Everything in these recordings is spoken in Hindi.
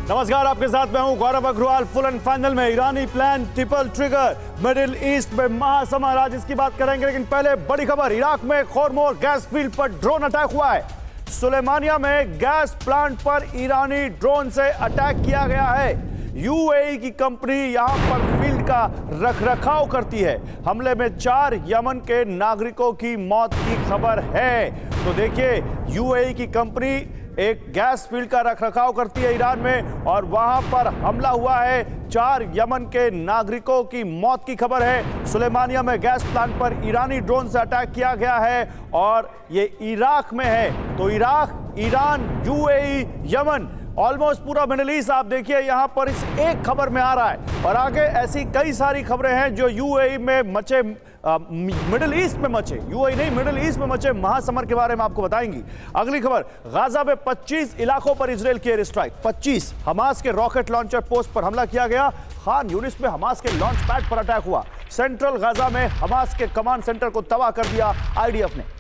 नमस्कार, आपके साथ मैं हूं Gaurav Agarwal. Full and final में ईरानी plan triple trigger, middle east में महासमर, आज इसकी बात करेंगे। लेकिन पहले बड़ी खबर, इराक में खोरमोर गैस फील्ड पर ड्रोन अटैक हुआ है। सुलेमानिया में गैस प्लांट पर ईरानी ड्रोन से अटैक किया गया है। यूएई की कंपनी यहां पर फील्ड का रखरखाव करती है। हमले में 4 यमन के नागरिकों की मौत की खबर है। तो देखिए, यूएई की कंपनी एक गैस फील्ड का रखरखाव करती है ईरान में, और वहां पर हमला हुआ है। 4 यमन के नागरिकों की मौत की खबर है। सुलेमानिया में गैस प्लांट पर ईरानी ड्रोन से अटैक किया गया है, और ये इराक में है। तो Iraq, Iran, UAE, Yemen, almost पूरा मिडिल ईस्ट आप देखिए यहां पर इस एक खबर में आ रहा है। और आगे ऐसी कई सारी खबरें हैं जो यूएई में मचे, मिडिल ईस्ट में मचे, यूएई नहीं मिडिल ईस्ट में मचे महासमर के बारे में आपको बताएंगी। अगली खबर, गाजा में 25 इलाकों पर इजराइल की एयर स्ट्राइक। 25 हमास के रॉकेट लॉन्चर पोस्ट पर हमला किया गया। खान यूनिस में हमास के लॉन्च पैड पर अटैक हुआ। सेंट्रल गाजा में हमास के कमांड सेंटर को तबाह कर दिया आईडीएफ ने।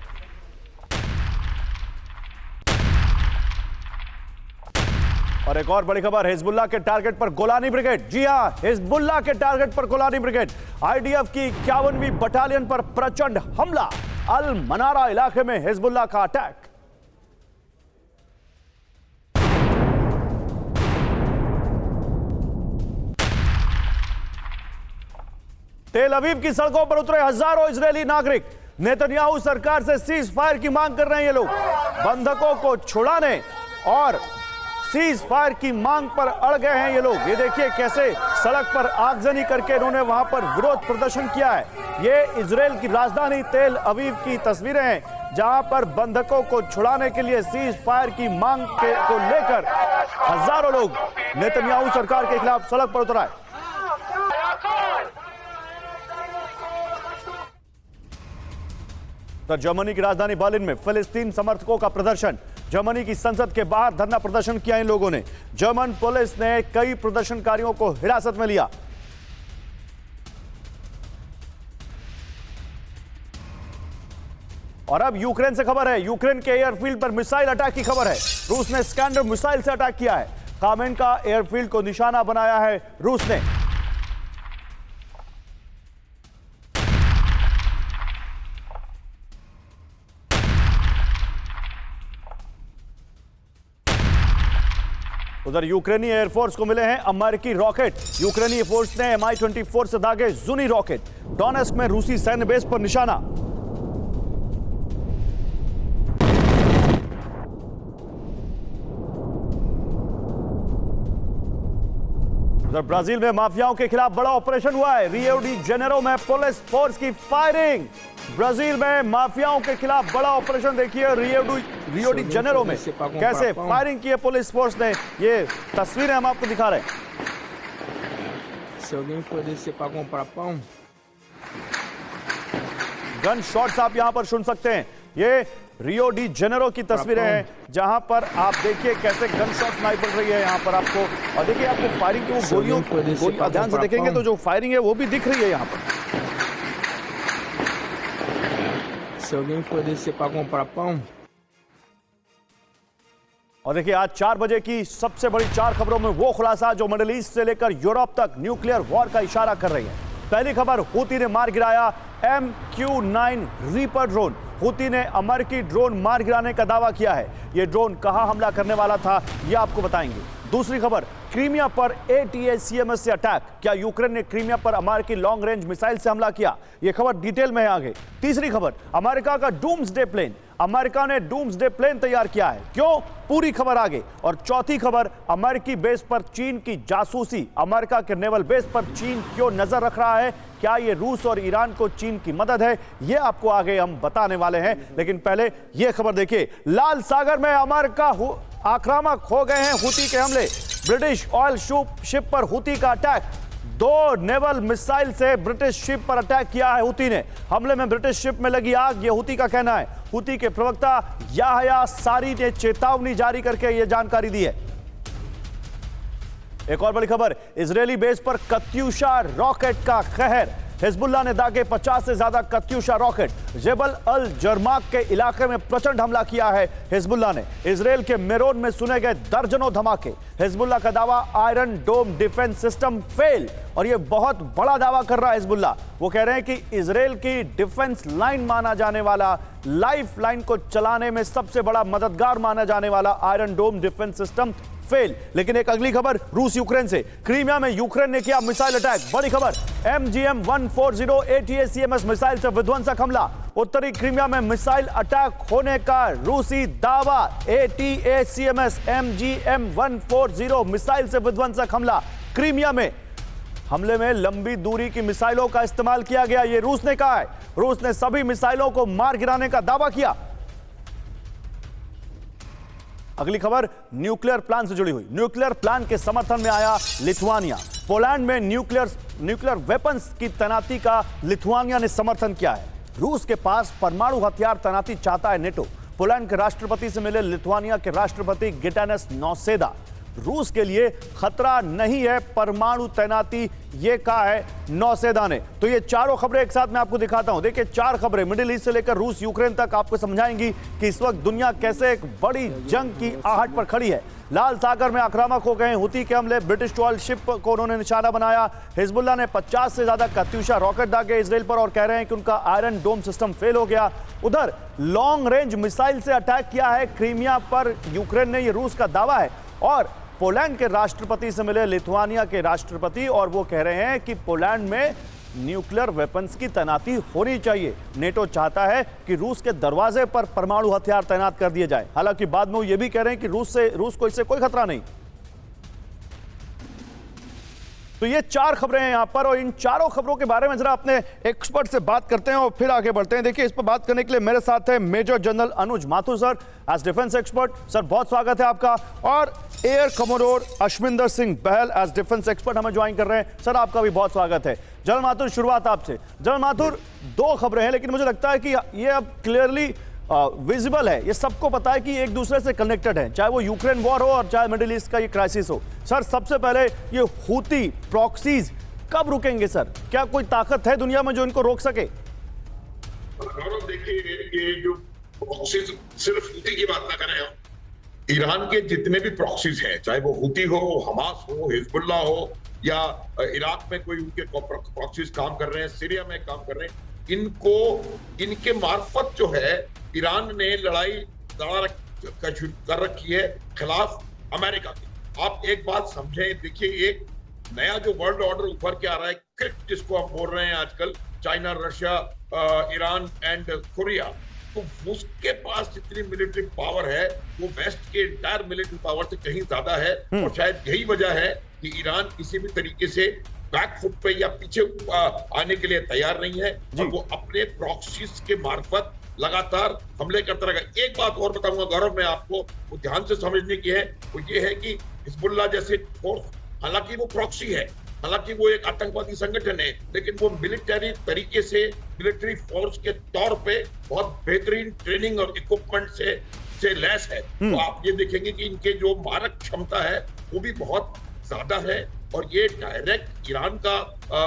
और एक और बड़ी खबर, हिजबुल्लाह के टारगेट पर गोलानी ब्रिगेड। जी हां, हिजबुल्लाह के टारगेट पर गोलानी ब्रिगेड। आईडीएफ की 51वीं बटालियन पर प्रचंड हमला। अल मनारा इलाके में हिजबुल्लाह का अटैक। तेल अवीव की सड़कों पर उतरे हजारों इजरायली नागरिक। नेतन्याहू सरकार से सीज फायर की मांग कर रहे हैं ये लोग। बंधकों को छुड़ाने और सीज फायर की मांग पर अड़ गए हैं ये लोग। ये देखिए कैसे सड़क पर आगजनी करके इन्होंने वहां पर विरोध प्रदर्शन किया है। ये इजराइल की राजधानी तेल अवीव की तस्वीरें हैं, जहां पर बंधकों को छुड़ाने के लिए सीज फायर की मांग को लेकर हजारों लोग नेतन्याहू सरकार के खिलाफ सड़क पर उतर आए। जर्मनी की राजधानी बर्लिन में फिलिस्तीन समर्थकों का प्रदर्शन। जर्मनी की संसद के बाहर धरना प्रदर्शन किया इन लोगों ने। जर्मन पुलिस ने कई प्रदर्शनकारियों को हिरासत में लिया। और अब यूक्रेन से खबर है। यूक्रेन के एयरफील्ड पर मिसाइल अटैक की खबर है। रूस ने स्कैंडर मिसाइल से अटैक किया है। कामेन का एयरफील्ड को निशाना बनाया है रूस ने। उधर यूक्रेनी एयरफोर्स को मिले हैं अमेरिकी रॉकेट। यूक्रेनी फोर्स ने Mi-24 से दागे जुनी रॉकेट। डोनेस्क में रूसी सैन्य बेस पर निशाना। उधर ब्राजील में माफियाओं के खिलाफ बड़ा ऑपरेशन हुआ है। रियो डी जेनेरो में पुलिस फोर्स की फायरिंग। ब्राजील में माफियाओं के खिलाफ बड़ा ऑपरेशन देखिए रियो डी जेनेरो में कैसे फायरिंग की है पुलिस फोर्स ने। ये तस्वीरें हम आपको दिखा रहे हैं। गन शॉट्स आप यहां पर सुन सकते हैं। ये रियो डी जेनेरो की तस्वीरें हैं, जहां पर आप देखिए कैसे गन शॉट सुनाई पड़ रही है यहां पर आपको। और देखिए आपको फायरिंग की वो गोलियों ध्यान से देखेंगे तो जो फायरिंग है वो भी दिख रही है यहां पर। और देखिए आज 4 बजे की सबसे बड़ी 4 खबरों में वो खुलासा जो मिडिल ईस्ट से लेकर यूरोप तक न्यूक्लियर वॉर का इशारा कर रही है। पहली खबर, हूती ने मार गिराया MQ-9 रीपर ड्रोन। हूती ने अमेरिकी ड्रोन मार गिराने का दावा किया है। यह ड्रोन कहां हमला करने वाला था यह आपको बताएंगे। दूसरी खबर, क्रीमिया पर ATACMS से अटैक। क्या यूक्रेन ने क्रीमिया पर अमेरिकी लॉन्ग रेंज मिसाइल से हमला किया? यह खबर डिटेल में है आगे। तीसरी खबर, अमेरिका का डूम्सडे प्लेन। अमेरिका ने डूम्सडे प्लेन तैयार किया है, क्यों? पूरी खबर आगे। और चौथी खबर, अमेरिकी बेस पर चीन की जासूसी। अमेरिका के नेवल बेस पर चीन क्यों नजर रख रहा है? क्या ये रूस और ईरान को चीन की मदद है? ये आपको आगे हम बताने वाले हैं। लेकिन पहले ये खबर देखिए, लाल सागर में अमेरिका आक्रामक हो गए हैं हूती के हमले। ब्रिटिश ऑयल शिप पर हूती का अटैक। 2 नेवल मिसाइल से ब्रिटिश शिप पर अटैक किया है हूती ने। हमले में ब्रिटिश शिप में लगी आग, यह हूती का कहना है। हूती के प्रवक्ता याहया सारी ने चेतावनी जारी करके यह जानकारी दी है। एक और बड़ी खबर, इजरायली बेस पर कत्यूशा रॉकेट का कहर। हिजबुल्लाह ने दागे 50 से ज्यादा कत्यूशा रॉकेट। जेबल अल जरमाक के इलाके में प्रचंड हमला किया है हिजबुल्लाह ने। इजराइल के मेरोन में सुने गए दर्जनों धमाके। हिजबुल्लाह का दावा, आयरन डोम डिफेंस सिस्टम फेल, और यह बहुत बड़ा दावा कर रहा है हिजबुल्लाह। वो कह रहे हैं कि इजराइल की डिफेंस लाइन माना जाने वाला, लाइफ लाइन को चलाने में सबसे बड़ा मददगार माना जाने वाला आयरन डोम डिफेंस सिस्टम फेल। लेकिन एक अगली खबर रूस यूक्रेन से। क्रीमिया में यूक्रेन ने किया मिसाइल अटैक। बड़ी खबर, MGM-140 ATACMS मिसाइल से विध्वंसक हमला। उत्तरी क्रीमिया में मिसाइल अटैक होने का रूसी दावा। ATACMS MGM-140 मिसाइल से विध्वंसक हमला। क्रीमिया में हमले में लंबी दूरी की मिसाइलों का इस्तेमाल किया गया, यह रूस ने कहा है। रूस ने सभी मिसाइलों को मार गिराने का दावा किया। अगली खबर न्यूक्लियर प्लान से जुड़ी हुई। न्यूक्लियर प्लान के समर्थन में आया लिथुआनिया। पोलैंड में न्यूक्लियर वेपन्स की तैनाती का लिथुआनिया ने समर्थन किया है। रूस के पास परमाणु हथियार तैनाती चाहता है नेटो। पोलैंड के राष्ट्रपति से मिले लिथुआनिया के राष्ट्रपति गिटानस नौसेदा। रूस के लिए खतरा नहीं है परमाणु तैनाती, यह कहा है नौसेदा ने। तो ये चारों खबरें एक साथ मैं आपको दिखाता हूं। देखिए, चार खबरें मिडिल ईस्ट से लेकर रूस यूक्रेन तक आपको समझाएंगी कि इस वक्त दुनिया कैसे एक बड़ी जंग की आहट पर खड़ी है। लाल सागर में आक्रामक हो गए हुती के हमले, ब्रिटिश ट्रॉल शिप को उन्होंने निशाना बनाया। हिजबुल्लाह ने 50 से ज्यादा कत्यूशा रॉकेट दागे इजराइल पर और कह रहे हैं कि उनका आयरन डोम सिस्टम फेल हो गया। उधर लॉन्ग रेंज मिसाइल से अटैक किया है क्रीमिया पर यूक्रेन ने, यह रूस का दावा है। और पोलैंड के राष्ट्रपति से मिले लिथुआनिया के राष्ट्रपति और वो कह रहे हैं कि पोलैंड में न्यूक्लियर वेपन्स की तैनाती होनी चाहिए। नेटो चाहता है कि रूस के दरवाजे पर परमाणु हथियार तैनात कर दिए जाए। हालांकि बाद में वो ये भी कह रहे हैं कि रूस को इससे कोई खतरा नहीं। तो ये चार खबरें हैं यहां पर, और इन चारों खबरों के बारे में जरा अपने एक्सपर्ट से बात करते हैं और फिर आगे बढ़ते हैं। देखिए, इस पर बात करने के लिए मेरे साथ है major general Anuj Mathur sir, as defence expert. Sir, बहुत स्वागत है आपका। और air commodore Ashwinder Singh Bahl, as defence expert, हमें ज्वाइन कर रहे हैं। सर, आपका भी बहुत स्वागत है। जनरल माथुर, शुरुआत आपसे। जनरल माथुर, दो खबरें हैं, लेकिन मुझे लगता है कि ये अब क्लियरली विजिबल है, ये सबको पता है कि एक दूसरे से कनेक्टेड है, चाहे वो यूक्रेन वॉर हो और चाहे मिडिल ईस्ट का ये क्राइसिस हो। सर, सबसे पहले ये हूती प्रॉक्सीज कब रुकेंगे सर? क्या कोई ताकत है दुनिया में जो इनको रोक सके? गौरव, देखिए, ये जो प्रॉक्सीज, सिर्फ हूती की बात ना करें हम, ईरान के जितने भी प्रॉक्सीज हैं, चाहे वो हूती हो, हमास हो, हिजबुल्लाह हो, या इराक में कोई उनके प्रॉक्सीज काम कर रहे हैं, सीरिया में काम कर रहे हैं, इनके मार्फत जो है ईरान ने लड़ाई कर रखी है खिलाफ अमेरिका की। आप एक बात समझें, देखिए, एक नया जो वर्ल्ड ऑर्डर उभर के आ रहा है, क्रिप्ट जिसको हम बोल रहे हैं आजकल, China, Russia, Iran and Korea, तो उसके पास जितनी मिलिट्री पावर है वो वेस्ट के इंटायर मिलिट्री पावर से कहीं ज्यादा है। और शायद यही वजह है कि ईरान किसी भी तरीके से बैकफुट पे या पीछे आने के लिए तैयार नहीं है, और वो अपने प्रॉक्सीज के मार्फत लगातार हमले करता रहेगा। एक बात और बताऊंगा गौरव, मैं आपको वो ध्यान से समझने की है, वो ये है कि हिजबुल्लाह जैसे फोर्स, हालांकि वो प्रॉक्सी है, हालांकि वो एक आतंकवादी संगठन है, लेकिन वो मिलिट्री तरीके से, मिलिट्री फोर्स के तौर पे बहुत बेहतरीन ट्रेनिंग और इक्विपमेंट से लैस है। तो आप ये देखेंगे कि इनके जो मारक क्षमता है वो भी बहुत ज्यादा है, और ये डायरेक्ट ईरान का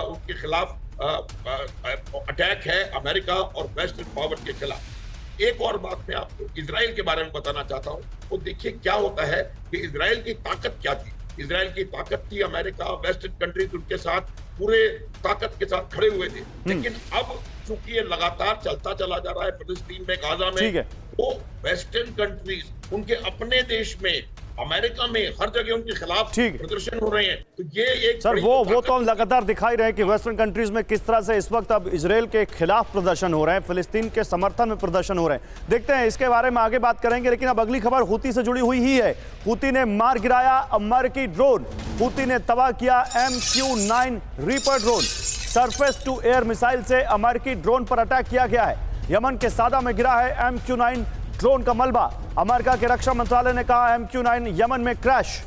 उनके खिलाफ अटैक है, अमेरिका और वेस्टर्न पावर के खिलाफ। एक और बात मैं आपको इजराइल के बारे में बताना चाहता हूं। तो देखिए क्या होता है कि इजराइल की ताकत क्या थी। इजराइल की ताकत थी, अमेरिका, वेस्टर्न कंट्रीज उनके साथ पूरे ताकत के साथ खड़े हुए थे। लेकिन अब चूंकि ये लगातार चलता चला जा रहा है फिलिस्तीन में, गाजा में, वो वेस्टर्न कंट्रीज उनके अपने देश में, अमेरिका में, हर जगह उनके खिलाफ प्रदर्शन हो रहे हैं। तो ये एक सर वो तो हम लगातार दिखाई रहे हैं कि वेस्टर्न कंट्रीज में किस तरह से इस वक्त अब इजराइल के खिलाफ प्रदर्शन हो रहे हैं, फिलिस्तीन के समर्थन में प्रदर्शन हो रहे हैं। देखते हैं, इसके बारे में आगे बात करेंगे, लेकिन अब अगली खबर हूती से जुड़ी हुई ही है। हूती ने मार गिराया अमेरिकी ड्रोन। हूती ने तबाह किया MQ-9 reaper drone. Surface to air missile से अमेरिकी ड्रोन पर अटैक किया गया है। यमन के सादा में गिरा है MQ-9 ड्रोन का मलबा। अमेरिका के रक्षा मंत्रालय ने कहा MQ-9 यमन में क्रैश।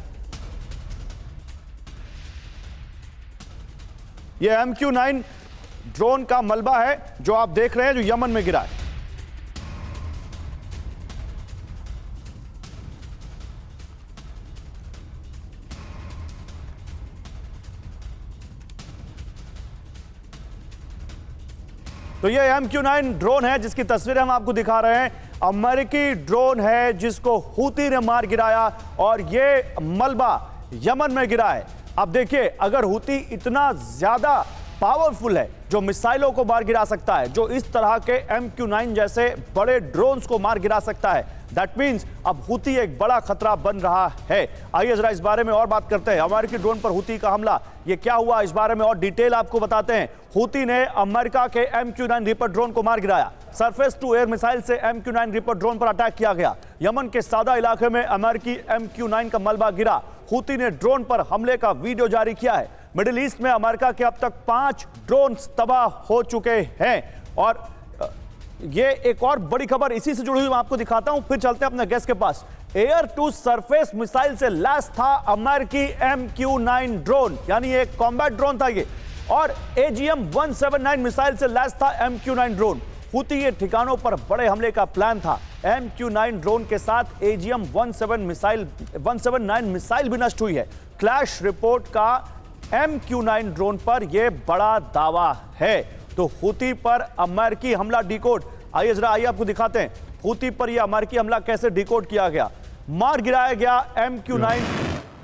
यह MQ-9 ड्रोन का मलबा है जो आप देख रहे हैं, जो यमन में गिरा है। तो ये MQ-9 ड्रोन है जिसकी तस्वीरें हम आपको दिखा रहे हैं। अमेरिकी ड्रोन है जिसको हूती ने मार गिराया और ये मलबा यमन में गिरा है। अब देखिए, अगर हूती इतना ज्यादा पावरफुल है जो मिसाइलों को मार गिरा सकता है, जो इस तरह के MQ-9 जैसे बड़े ड्रोन्स को मार गिरा सकता है, दैट मींस अब हूती एक बड़ा खतरा बन रहा है। आइए जरा इस बारे में और बात करते हैं। अमेरिकी ड्रोन पर हूती का हमला, ये क्या हुआ, इस बारे में और डिटेल आपको बताते हैं। हूती ने अमेरिका के MQ-9 रिपर ड्रोन को मार गिराया। सरफेस टू एयर मिसाइल से MQ-9 रिपर ड्रोन पर अटैक किया गया। यमन के सादा इलाके में अमेरिकी MQ-9 का मलबा गिरा। हूती ने ड्रोन पर हमले का वीडियो जारी किया है। मिडिल ईस्ट में अमेरिका के अब तक 5 ड्रोन तबाह हो चुके हैं। और ये एक और बड़ी खबर इसी से जुड़ी हुई मैं आपको दिखाता हूं, फिर चलते हैं अपने गेस्ट के पास। एयर टू सरफेस मिसाइल से लैस था अमेरिकी MQ-9 ड्रोन, यानी एक कॉम्बैट ड्रोन था ये, और AGM-179 मिसाइल से लैस था MQ-9 ड्रोन। हूती के ठिकानों पर बड़े हमले का प्लान था। MQ-9 ड्रोन के साथ AGM-179 मिसाइल भी नष्ट हुई है। क्लैश रिपोर्ट का MQ-9 ड्रोन पर यह बड़ा दावा है। तो हूती पर अमेरिकी हमला डिकोड, आइए आपको दिखाते हैं हूती पर यह अमेरिकी हमला कैसे डिकोड किया गया। मार गिराया गया MQ-9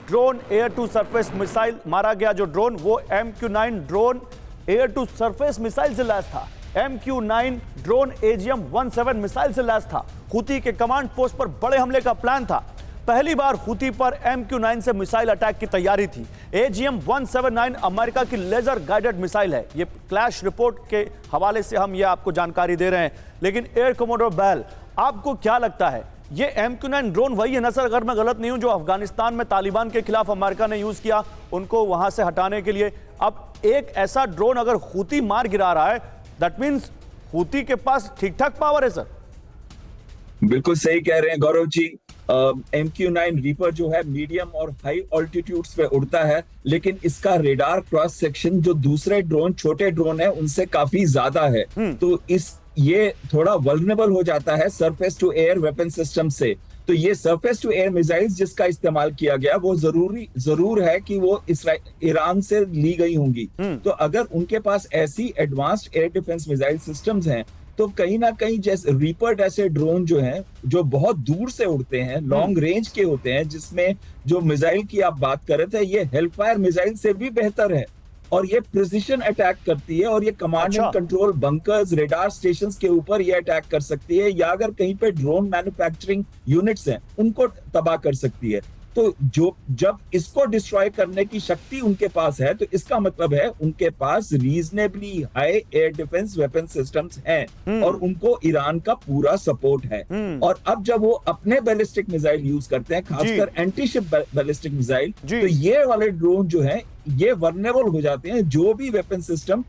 drone, air to surface missile मारा गया। जो ड्रोन वो MQ-9 drone air to surface missile से लैस था। MQ-9 ड्रोन AGM-17 मिसाइल से लैस था। हूती के कमांड पोस्ट पर बड़े हमले का प्लान था। पहली बार हूती पर MQ-9 से मिसाइल अटैक की तैयारी थी। AGM-179 अमेरिका की लेजर गाइडेड मिसाइल है। ये क्लैश रिपोर्ट के हवाले से हम ये आपको जानकारी दे रहे हैं। लेकिन एयर कमोडोर बैल, आपको क्या लगता है, ये MQ-9 ड्रोन वही है ना सर, अगर मैं गलत नहीं हूं, जो अफगानिस्तान में तालिबान के खिलाफ अमेरिका ने यूज किया उनको वहां से हटाने के लिए? अब एक ऐसा ड्रोन अगर हूती मार गिरा रहा है, दैट मीन्स हूती के पास ठीक ठाक पावर है सर। बिल्कुल सही कह रहे हैं गौरव जी। MQ-9 रीपर जो है मीडियम और हाई ऑल्टीट्यूड्स पे उड़ता है, लेकिन इसका रेडार क्रॉस सेक्शन जो दूसरे ड्रोन, छोटे ड्रोन है, उनसे काफी ज्यादा है। तो ये थोड़ा वल्नरेबल हो जाता है surface to air weapon system से। तो ये सरफेस टू एयर मिसाइल्स जिसका इस्तेमाल किया गया वो जरूर है कि वो ईरान से ली गई होंगी। तो अगर उनके पास ऐसी advanced air defence missile systems हैं, तो कहीं ना कहीं जैसे रीपर जैसे ड्रोन जो हैं, जो बहुत दूर से उड़ते हैं, लॉन्ग रेंज के होते हैं, जिसमें जो मिसाइल की आप बात कर रहे थे, ये हेलफायर मिसाइल से भी बेहतर है और ये प्रिसिशन अटैक करती है और ये command and control bunkers, radar stations के ऊपर ये अटैक कर सकती है, या अगर कहीं पे ड्रोन मैन्युफैक्चरिंग यूनिट्स हैं उनको तबाह कर सकती है। तो जब इसको डिस्ट्रॉय करने की शक्ति उनके पास है, तो इसका मतलब है उनके पास reasonably high air defence weapon systems हैं और उनको ईरान का पूरा सपोर्ट है। और अब जब वो अपने बैलिस्टिक मिसाइल यूज करते हैं, खासकर एंटी शिप बैलिस्टिक मिसाइल, तो ये वाले ड्रोन जो हैं ये वल्नरेबल हो जाते हैं जो भी वेपन सिस्टम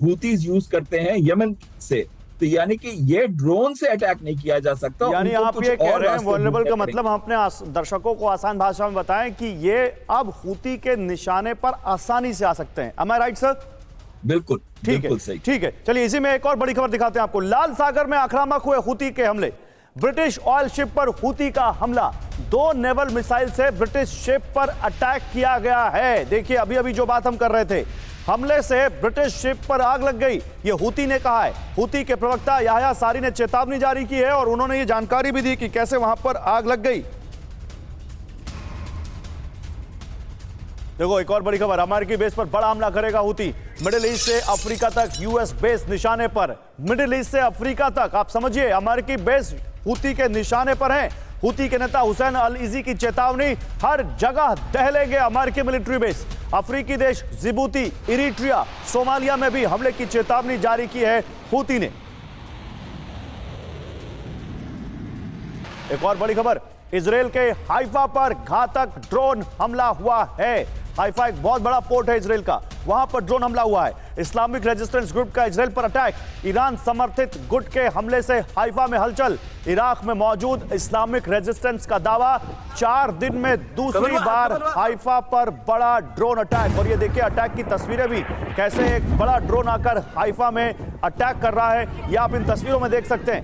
हूतीज यूज करते हैं यमन से। तो यानी कि ये ड्रोन से अटैक नहीं किया जा सकता। यानी आप ये कह रहे हैं वल्नरेबल का मतलब, हम अपने दर्शकों को आसान भाषा में बताएं कि ये अब हूती के निशाने पर आसानी से आ सकते हैं। एम आई राइट सर? बिल्कुल, ठीक है, ठीक है। चलिए इसी में एक और बड़ी खबर दिखाते हैं आपको। लाल सागर में आक्रामक हुए हूती के हमले। ब्रिटिश ऑयल शिप पर हूती का हमला। 2 नेवल मिसाइल से ब्रिटिश शिप पर अटैक किया गया है। देखिए अभी जो बात हम कर रहे थे, हमले से ब्रिटिश शिप पर आग लग गई, ये हूती ने कहा है। हूती के प्रवक्ता याह्या सारी ने चेतावनी जारी की है और उन्होंने ये जानकारी भी दी कि कैसे वहां पर आग लग गई। देखो एक और बड़ी खबर, अमेरिकी बेस पर बड़ा हमला करेगा हूती। मिडिल ईस्ट से अफ्रीका तक यूएस बेस निशाने पर। मिडिल ईस्ट से अफ्रीका तक, आप समझिए अमेरिकी बेस हूती के निशाने पर हैं। हूती के नेता हुसैन अल इजी की चेतावनी, हर जगह दहलेंगे अमेरिकी मिलिट्री बेस। अफ्रीकी देश जिबूती, इरिट्रिया, सोमालिया में भी हमले की चेतावनी जारी की है हूती ने। एक और बड़ी खबर, इजराइल के हाइफा पर घातक ड्रोन हमला हुआ है। हाइफा एक बहुत बड़ा पोर्ट है इजराइल का, वहां पर ड्रोन हमला हुआ है। इस्लामिक रेजिस्टेंस ग्रुप का इजराइल पर अटैक। ईरान समर्थित गुट के हमले से हाइफा में हलचल। इराक में मौजूद इस्लामिक रेजिस्टेंस का दावा, 4 दिन में दूसरी बार हाइफा पर बड़ा ड्रोन अटैक। और ये देखिए अटैक की तस्वीरें भी, कैसे एक बड़ा ड्रोन आकर हाइफा में अटैक कर रहा है, ये आप इन तस्वीरों में देख सकते हैं।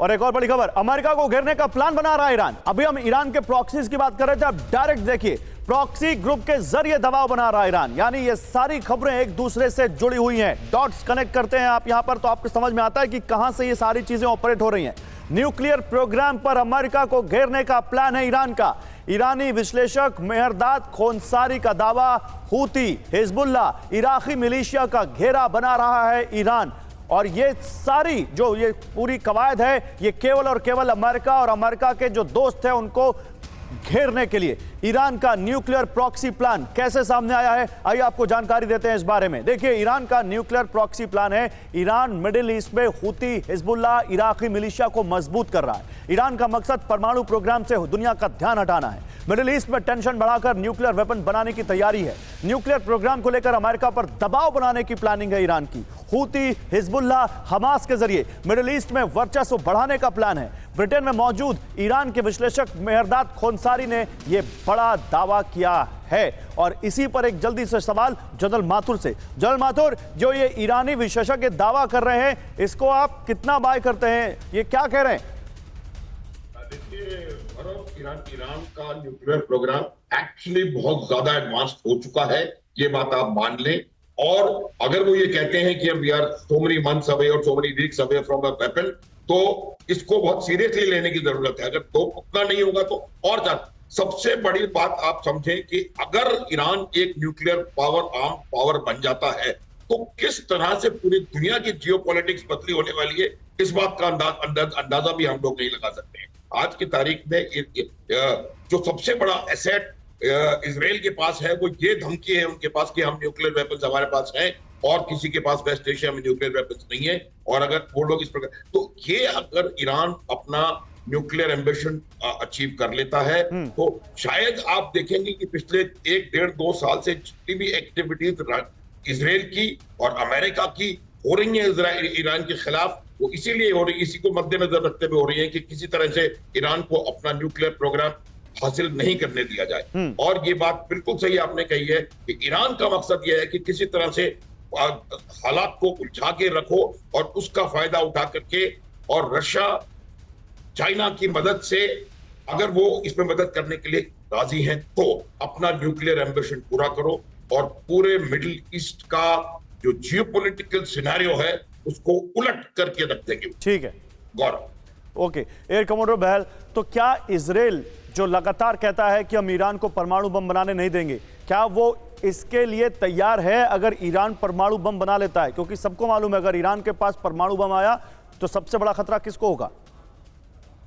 और एक और बड़ी खबर, अमेरिका को घेरने का प्लान बना रहा है ईरान। अभी हम ईरान के प्रॉक्सीज की बात कर रहे थे, अब डायरेक्ट देखिए, प्रॉक्सी ग्रुप के जरिए दबाव बना रहा है ईरान। यानी ये सारी खबरें एक दूसरे से जुड़ी हुई हैं, डॉट्स कनेक्ट करते हैं आप यहां पर तो आपको समझ में आता है कि कहां से ये सारी चीजें ऑपरेट हो रही हैं। न्यूक्लियर प्रोग्राम पर अमेरिका को घेरने का प्लान है ईरान का। ईरानी विश्लेषक मेहरदाद खोनसारी का दावा, हूती, हिजबुल्लाह, इराकी मिलिशिया का घेरा बना रहा है ईरान। और ये सारी जो ये पूरी कवायद है, ये केवल और केवल अमेरिका और अमेरिका के जो दोस्त हैं उनको घेरने के लिए। ईरान का न्यूक्लियर प्रॉक्सी प्लान कैसे सामने आया है, आइए आपको जानकारी देते हैं इस बारे में। देखिए, ईरान का न्यूक्लियर प्रॉक्सी प्लान है, ईरान मिडिल ईस्ट में हूती, हिजबुल्लाह, इराकी मिलिशिया को मजबूत कर रहा है। ईरान का मकसद परमाणु प्रोग्राम से दुनिया का ध्यान हटाना है। मिडिल ईस्ट में टेंशन बढ़ाकर न्यूक्लियर वेपन बनाने की तैयारी है। न्यूक्लियर प्रोग्राम को लेकर अमेरिका पर दबाव बनाने की प्लानिंग है ईरान की। हूती, हिजबुल्लाह, हमास के जरिए मिडिल ईस्ट में वर्चस्व बढ़ाने का प्लान है। ब्रिटेन में मौजूद ईरान के विश्लेषक मेहरदाद खोनसारी ने यह बड़ा दावा किया है। और इसी पर एक जल्दी से सवाल जनरल माथुर से। जनरल माथुर, जो ये ईरानी विशेषज्ञ दावा कर रहे हैं, इसको आप कितना बाय करते हैं, ये क्या कह रहे हैं? देखिए, ईरान का न्यूक्लियर प्रोग्राम एक्चुअली बहुत ज्यादा एडवांस्ड हो चुका है, ये बात आप मान लें। और अगर वो ये कहते हैं कि we are so many months away और so many weeks away from a weapon, तो इसको बहुत सीरियसली लेने की जरूरत है। अगर तो उतना नहीं होगा तो और ज्यादा। सबसे बड़ी बात आप समझें कि अगर ईरान एक न्यूक्लियर पावर बन जाता है तो किस तरह से पूरी दुनिया की जियोपॉलिटिक्स बदली होने वाली है, इस बात का अंदाजा भी हम लोग नहीं लगा सकते हैं। आज की तारीख में जो सबसे बड़ा एसेट इजराइल के पास है, वो ये धमकी है उनके पास कि हम न्यूक्लियर वेपन्स हमारे पास हैं और किसी के पास वेस्ट एशिया में न्यूक्लियर वेपन्स नहीं है। और अगर वो लोग इस प्रकार, तो ये अगर ईरान अपना न्यूक्लियर एम्बिशन अचीव कर लेता है तो शायद आप देखेंगे कि पिछले 1-1.5-2 साल से जितनी भी एक्टिविटीज इजराइल की और अमेरिका की हो रही है ईरान के खिलाफ, वो इसीलिए हो रही, इसी को मद्देनजर रखते हुए हो रही है कि किसी तरह से ईरान को अपना न्यूक्लियर प्रोग्राम हासिल नहीं करने दिया जाए। और ये बात बिल्कुल सही आपने कही है कि ईरान का मकसद यह है कि किसी तरह से हालात को उलझा के रखो और उसका फायदा उठा करके, और रशिया चाइना की मदद से अगर वो इसमें मदद करने के लिए राजी हैं तो अपना न्यूक्लियर एम्बिशन पूरा करो और पूरे मिडिल ईस्ट का जो जियोपॉलिटिकल सिनेरियो है उसको उलट करके रख देंगे। ठीक है गौरव। ओके, एयर कमांडर बहल, तो क्या इजराइल जो लगातार कहता है कि हम ईरान को परमाणु बम बनाने नहीं देंगे, क्या वो इसके लिए तैयार है अगर ईरान परमाणु बम बना लेता है? क्योंकि सबको मालूम है अगर ईरान के पास परमाणु बम आया तो सबसे बड़ा खतरा किसको होगा?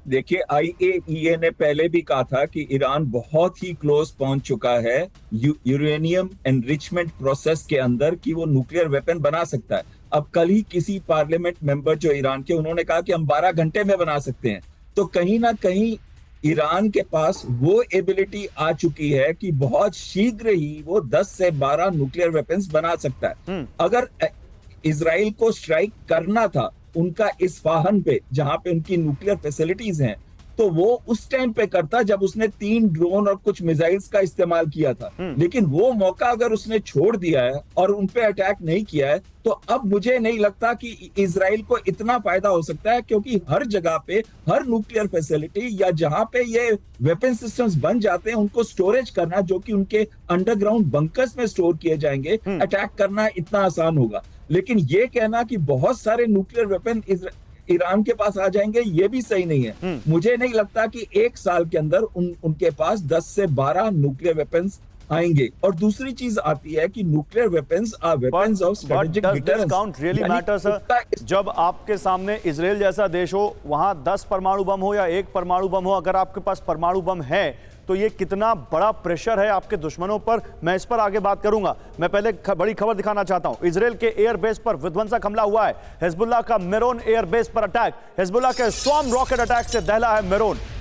देखिए, IAEA ने पहले भी कहा था कि ईरान बहुत ही क्लोज पहुंच चुका है यूरेनियम एनरिचमेंट प्रोसेस के अंदर कि वो न्यूक्लियर वेपन बना सकता है। अब कल ही किसी पार्लियामेंट मेंबर जो ईरान के, उन्होंने कहा कि हम 12 घंटे में बना सकते हैं। तो कहीं ना कहीं ईरान के पास वो एबिलिटी आ चुकी है कि बहुत शीघ्र ही वो 10 से 12 न्यूक्लियर वेपन्स बना सकता है। अगर इजराइल को स्ट्राइक करना था उनका इस्फाहान पे, जहां पे उनकी न्यूक्लियर फैसिलिटीज हैं, तो वो उस टाइम पे करता जब उसने 3 ड्रोन और कुछ मिसाइल्स का इस्तेमाल किया था। लेकिन वो मौका अगर उसने छोड़ दिया है और उन पे अटैक नहीं किया है, तो अब मुझे नहीं लगता कि इजराइल को इतना फायदा हो सकता है, क्योंकि हर जगह पे हर न्यूक्लियर फैसिलिटी या जहां पे ये वेपन सिस्टम्स बन जाते हैं उनको स्टोरेज करना, जो कि उनके अंडरग्राउंड बंकर्स में स्टोर किए जाएंगे, अटैक करना इतना आसान होगा। लेकिन ये कहना कि बहुत सारे न्यूक्लियर वेपन ईरान के पास आ जाएंगे, ये भी सही नहीं है। मुझे नहीं लगता कि 1 साल के अंदर उनके पास 10 से 12 न्यूक्लियर वेपन्स आएंगे। और दूसरी चीज आती है कि nuclear weapons are weapons of strategic deterrence. Count really matters? जब आपके सामने इजराइल जैसा देश हो, वहां 10 परमाणु बम हो या 1 परमाणु बम हो, अगर आपके पास परमाणु बम है तो ये कितना बड़ा प्रेशर है आपके दुश्मनों पर, मैं इस पर आगे बात करूंगा। मैं पहले बड़ी खबर दिखाना चाहता हूं। इजराइल के एयरबेस पर विध्वंसक हमला हुआ है। हिजबुल्लाह का मेरोन एयरबेस पर अटैक, हिजबुल्लाह के स्वॉर्म रॉकेट अटैक से दहला है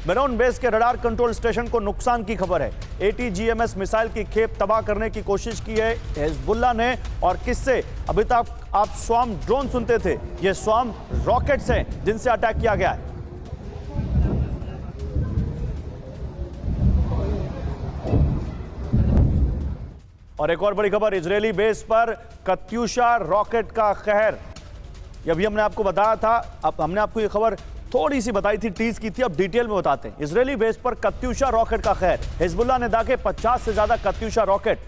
मेरोन बेस के रडार कंट्रोल स्टेशन को नुकसान की खबर है। ATGMS मिसाइल की खेप तबाह करने की कोशिश की है हिजबुल्लाह ने। और किससे? अभी तक आप स्वॉर्म ड्रोन सुनते थे, ये स्वॉर्म रॉकेट्स हैं जिनसे अटैक किया गया है। और एक और बड़ी खबर, इजरायली बेस पर कत्यूशा रॉकेट का कहर। ये अभी हमने आपको बताया था, अब हमने आपको ये खबर थोड़ी सी बताई थी, टीज की थी, अब डिटेल में बताते हैं। इजरायली बेस पर कत्यूशा रॉकेट का खैर, हिजबुल्लाह ने दागे 50 से ज्यादा कत्यूशा रॉकेट।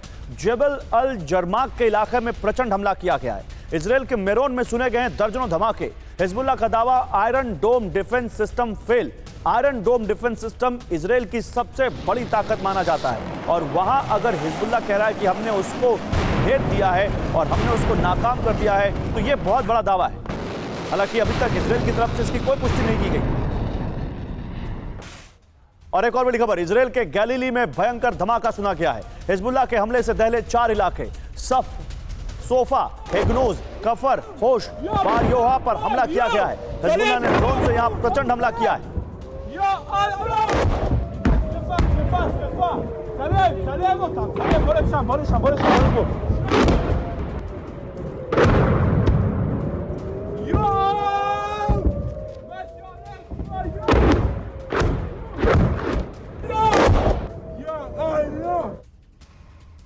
जबल अल जरमाक के इलाके में प्रचंड हमला किया गया है। इजरायल के मेरोन में सुने गए दर्जनों धमाके। हिजबुल्लाह का दावा, आयरन डोम डिफेंस सिस्टम फेल। आयरन डोम डिफेंस सिस्टम इजरायल की सबसे बड़ी ताकत माना जाता है, और वहां अगर हिजबुल्लाह कह रहा है कि हमने उसको भेद दिया है और हमने उसको नाकाम कर दिया है, तो यह बहुत बड़ा दावा है। हालांकि अभी तक इजरायल की तरफ से इसकी कोई पुष्टि नहीं की गई। और एक और बड़ी खबर, इजरायल के गैलीली में भयंकर धमाका सुना गया है। हिजबुल्लाह के हमले से दहले 4 इलाके, सफ, सोफा, हेगनोज, कफर, होश, बारयोहा पर हमला किया गया है। हिजबुल्लाह ने ड्रोन से यहां प्रचंड हमला किया है।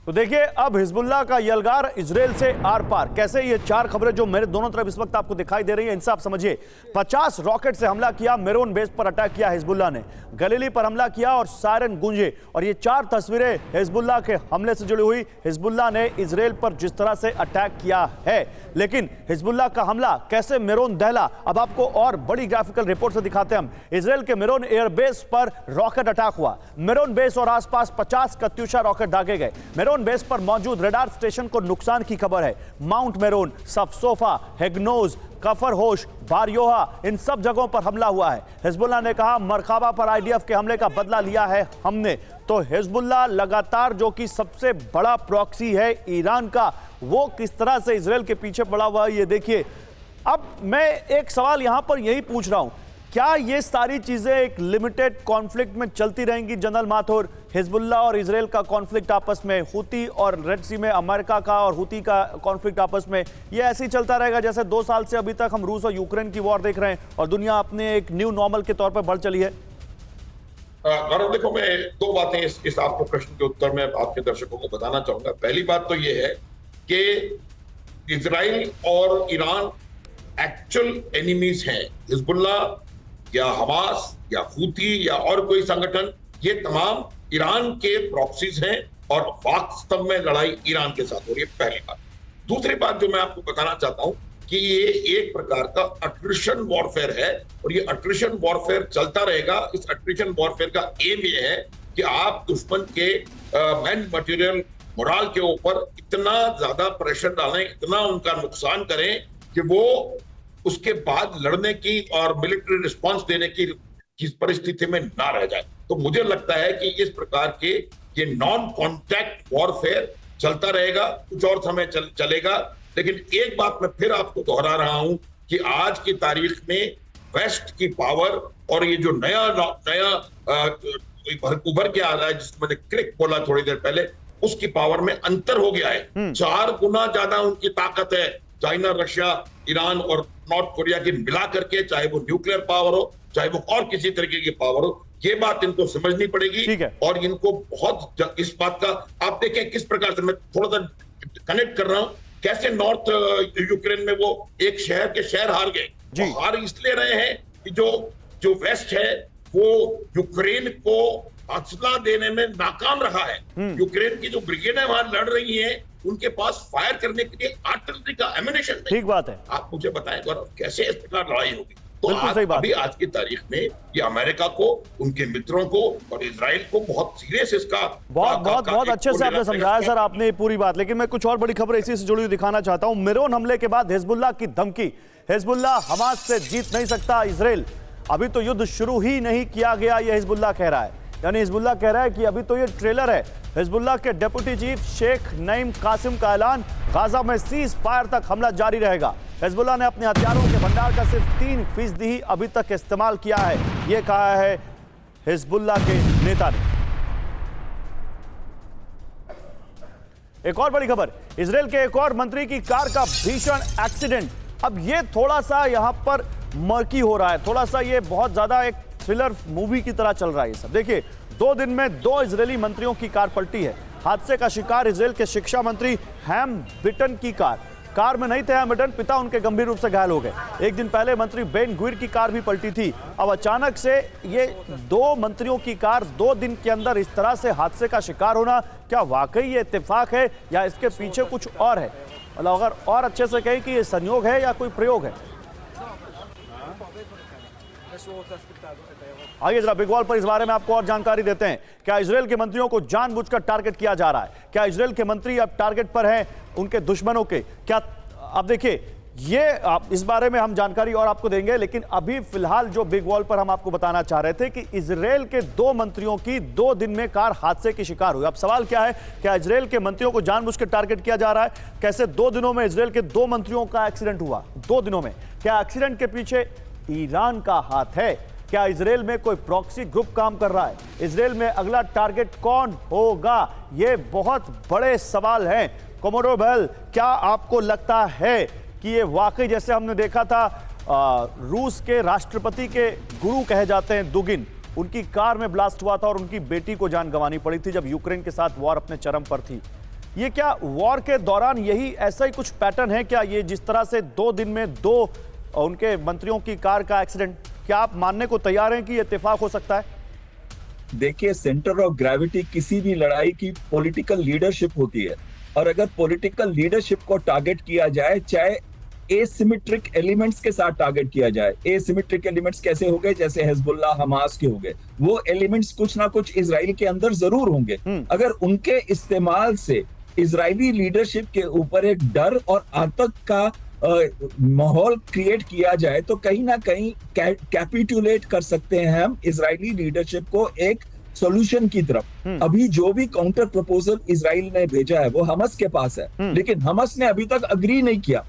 तो देखिए, अब हिजबुल्लाह का यलगार इजरायल से आर पार। कैसे ये 4 खबरें जो मेरे दोनों तरफ इस वक्त आपको दिखाई दे रही हैं, इनसे आप समझिए। 50 रॉकेट से हमला किया, मेरोन बेस पर अटैक किया हिजबुल्लाह ने, गलीली पर हमला किया और सायरन गूंजे। और ये 4 तस्वीरें हिजबुल्लाह के हमले से जुड़ी हुई। हिजबुल्लाह ने इजरायल पर जिस तरह से अटैक किया है, लेकिन हिजबुल्लाह का हमला कैसे मेरोन दहला, अब आपको और बड़ी ग्राफिकल रिपोर्ट से दिखाते हैं हम। इजरायल के मेरोन एयरबेस पर रॉकेट अटैक हुआ। मेरोन बेस और आसपास 50 कत्यूशा रॉकेट दागे गए। मेरोन बेस पर मौजूद रडार स्टेशन को नुकसान की खबर है। माउंट मेरोन, सफसोफा, हेगनोज, कफर होश, बारयोहा, इन सब जगहों पर हमला हुआ है। हिजबुल्लाह ने कहा, मरकाबा पर आईडीएफ के हमले का बदला लिया है हमने। तो हिजबुल्लाह लगातार, जो कि सबसे बड़ा प्रॉक्सी है ईरान का, वो किस तरह से इजरायल के पीछे पड़ा हुआ है, ये देखिए। अब मैं एक सवाल यहां पर यही पूछ रहा हूं, क्या ये सारी चीजें एक लिमिटेड कॉन्फ्लिक्ट में चलती रहेंगी जनरल माथुर? हिजबुल्लाह और इजरायल का कॉन्फ्लिक्ट आपस में, हुती और रेड सी में अमेरिका का और हुती का कॉन्फ्लिक्ट आपस में, ये ऐसे ही चलता रहेगा जैसे 2 साल से अभी तक हम रूस और यूक्रेन की वॉर देख रहे हैं और दुनिया अपने एक न्यू नॉर्मल के तौर पर बढ़ चली है? गौरव, देखो, मैं 2 बातें इस आपके प्रश्न के उत्तर में आपके दर्शकों को बताना चाहूंगा। पहली बात तो ये है कि इजराइल और ईरान एक्चुअल एनिमीज हैं। हिजबुल्लाह या हमास या हूती या और कोई संगठन, ये तमाम ईरान के प्रॉक्सीज हैं और वास्तव में लड़ाई ईरान के साथ हो रही है, पहली बात। दूसरी बात जो मैं आपको बताना चाहता हूं कि ये एक प्रकार का अट्रिशन वॉरफेयर है और ये अट्रिशन वॉरफेयर चलता रहेगा। इस अट्रिशन वॉरफेयर का एम ये है कि आप दुश्मन के मैन मटेरियल मोराल के ऊपर इतना ज्यादा प्रेशर डालें, इतना उनका नुकसान करें कि वो उसके बाद लड़ने की और मिलिट्री रिस्पांस देने की परिस्थिति में ना रह जाए। तो मुझे लगता है कि इस प्रकार के ये नॉन कॉन्टैक्ट वॉरफेयर चलता रहेगा, कुछ और समय चलेगा। लेकिन एक बात मैं फिर आपको दोहरा रहा हूं कि आज की तारीख में वेस्ट की पावर और ये जो नया उभर के आ रहा है, जिसको मैंने क्रिक बोला थोड़ी देर पहले, उसकी पावर में अंतर हो गया है। 4 गुना ज्यादा उनकी ताकत है चाइना, रशिया, ईरान और नॉर्थ कोरिया की मिला करके, चाहे वो न्यूक्लियर पावर हो, चाहे वो और किसी तरीके की पावर हो। ये बात इनको समझनी पड़ेगी और इनको बहुत इस बात का, आप देखें किस प्रकार से, मैं थोड़ा सा कनेक्ट कर रहा हूं, कैसे नॉर्थ यूक्रेन में वो एक शहर के शहर हार गए। हार इसलिए रहे हैं कि जो वेस्ट है वो यूक्रेन को असला देने में नाकाम रहा है। यूक्रेन की जो ब्रिगेडें वहां लड़ रही हैं, उनके पास फायर करने के लिए आर्टिलरी का एमिनेशन नहीं। ठीक बात है। आप मुझे बताएं गौरव, कैसे इस प्रकार लड़ाई होगी? तो अभी आज की तारीख में ये अमेरिका को, उनके मित्रों को और इजराइल को बहुत सीरियस इसका बहुत अच्छे से आपने समझाया सर, आपने पूरी बात। लेकिन मैं कुछ और बड़ी खबर इसी से जुड़ी हुई दिखाना चाहता हूं। मेरोन हमले के बाद हिजबुल्लाह की धमकी, हिजबुल्लाह हमास से जीत नहीं सकता इजराइल। अभी तो युद्ध शुरू ही नहीं किया गया, यह हिजबुल्लाह कह रहा है। यानी हिजबुल्लाह कह रहा है कि अभी तो ये ट्रेलर है। हिजबुल्लाह के डिप्टी चीफ शेख नईम कासिम का ऐलान, गाजा में सीज फायर तक हमला जारी रहेगा। हिजबुल्लाह ने अपने हथियारों के भंडार का सिर्फ 3% ही अभी तक इस्तेमाल किया है, यह कहा है हिजबुल्लाह के नेता ने। एक और बड़ी खबर, इजरायल के एक और मंत्री की कार का भीषण एक्सीडेंट। अब यह थोड़ा सा यहां पर मर्की हो रहा है, थोड़ा सा ये बहुत ज्यादा एक थ्रिलर मूवी की तरह चल रहा है ये सब। देखिए, 2 दिन में 2 इजरायली मंत्रियों की कार पलटी है। हादसे का शिकार इजरायल के शिक्षा मंत्री हैम बिटन की कार। कार में नहीं थे हैमिल्टन, पिता उनके गंभीर रूप से घायल हो गए। एक दिन पहले मंत्री बेन गुइर की कार भी पलटी थी। अब अचानक से ये 2 मंत्रियों की कार 2 दिन के अंदर इस तरह से हादसे का शिकार होना, क्या वाकई ये इत्तेफाक है या इसके पीछे कुछ और है? मतलब अगर और अच्छे से कहें कि ये संयोग है या कोई प्रयोग है। आइए जरा बिग वॉल पर इस बारे में आपको और जानकारी देते हैं। क्या इजराइल के मंत्रियों को जानबूझकर टारगेट किया जा रहा है? क्या इजराइल के मंत्री अब टारगेट पर हैं उनके दुश्मनों के? क्या अब देखिए, ये इस बारे में हम जानकारी और आपको देंगे, लेकिन अभी फिलहाल जो बिग वॉल पर हम आपको बताना चाह रहे थे कि इजराइल के 2 मंत्रियों की 2 दिन में कार हादसे की शिकार हुई। अब सवाल क्या है, क्या इजराइल के मंत्रियों को जानबूझकर टारगेट किया जा रहा है? कैसे 2 दिनों में इजराइल के 2 मंत्रियों का एक्सीडेंट हुआ? 2 दिनों में। क्या एक्सीडेंट के पीछे ईरान का हाथ है? क्या इजराइल में कोई प्रॉक्सी ग्रुप काम कर रहा है? इजराइल में अगला टारगेट कौन होगा? ये बहुत बड़े सवाल हैं। कोमोडोर बेल, क्या आपको लगता है कि ये वाकई, जैसे हमने देखा था रूस के राष्ट्रपति के गुरु कहे जाते हैं दुगिन, उनकी कार में ब्लास्ट हुआ था और उनकी बेटी को जान गंवानी पड़ी थी जब यूक्रेन के साथ वॉर अपने चरम पर थी। ये क्या वॉर के दौरान यही ऐसा ही कुछ पैटर्न है क्या? ये जिस तरह से 2 दिन में 2 उनके मंत्रियों की कार का एक्सीडेंट, क्या आप मानने को तैयार हैं कि ये इत्तेफाक हो सकता है? देखिए, सेंटर ऑफ ग्रेविटी किसी भी लड़ाई की पॉलिटिकल लीडरशिप होती है, और अगर पॉलिटिकल लीडरशिप को टारगेट किया जाए, चाहे एसिमेट्रिक एलिमेंट्स के साथ टारगेट किया जाए। एसिमेट्रिक एलिमेंट्स कैसे हो गए? जैसे हिजबुल्लाह, हमास के हो गए। वो एलिमेंट्स कुछ ना कुछ इजराइल के अंदर जरूर होंगे। अगर उनके इस्तेमाल से इजरायली लीडरशिप के ऊपर एक डर और आतंक का माहौल क्रिएट किया जाए, तो कहीं ना कहीं कैपिटुलेट कर सकते हैं हम इजरायली लीडरशिप को एक सॉल्यूशन की तरफ। अभी जो भी काउंटर प्रपोजल इजराइल ने भेजा है वो हमस के पास है, लेकिन हमस ने अभी तक अग्री नहीं किया।